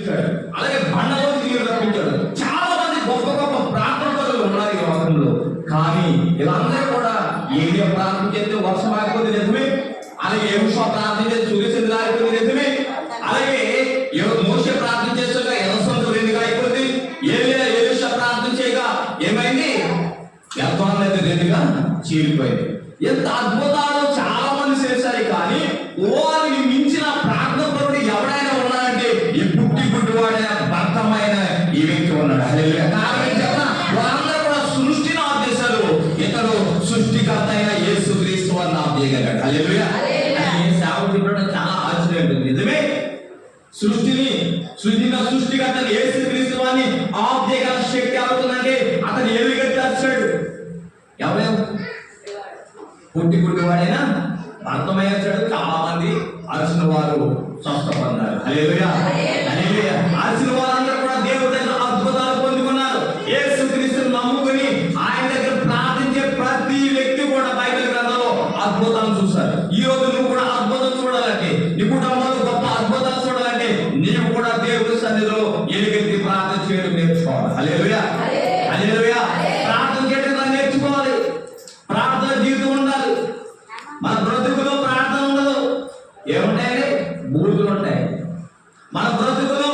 అలాగే బండలో నీరు రప్పించాడు. చాలా మంది గొప్ప గొప్ప ప్రార్థనలు ఉన్నారు ఈ లోకంలో. కానీ వీళ్ళందరూ కూడా ఏరియా ప్రార్థన చేస్తే వర్షం ఆగిపోతే నిజమే, అలాగే యెహోషువ ప్రార్థన చేస్తే సూర్యచంద్రులు ఆగిపోతే నిజమే, అలాగే మోషే ప్రార్థన చేస్తాక ఎలసంతులు రెండుగా అయిపోతుంది, ఎలీషా ప్రార్థన చేయగా ఏమైంది, వ్యర్థాలైతే రెండుగా చీలిపోయింది. ఎంత అద్భుతాలు చాలా మంది చేశారు. కానీ వారిని మించిన ప్రార్థన పరుడు ఎవడైనా ఉన్నాడంటే ఈ పుట్టి పుట్టివాడైన భర్తమైన ఈ వ్యక్తి ఉన్నాడు. కారణం చెప్పిన వాళ్ళందరూ కూడా సృష్టిని ఆఫ్ చేశారు, ఇతడు సృష్టికర్త అయిన యేసుక్రీస్తు వారిని ఆఫ్ చేయగలడు. హల్లెలూయా. సేవకుడు చాలా ఆశ్చర్యం ఉంటుంది. నిజమే, సృష్టికర్త యేసుక్రీస్తు వారిని ఆఫ్ చేయగల శక్తి అవుతుందంటే అతను ఏ విధంగా చేస్తాడు? ఎవరు పుట్టి పుట్టివాడైనా అర్థమయ్యాడు. చాలా మంది అరుసిన వారు స్వస్థపడ్డారు. హల్లెలూయా.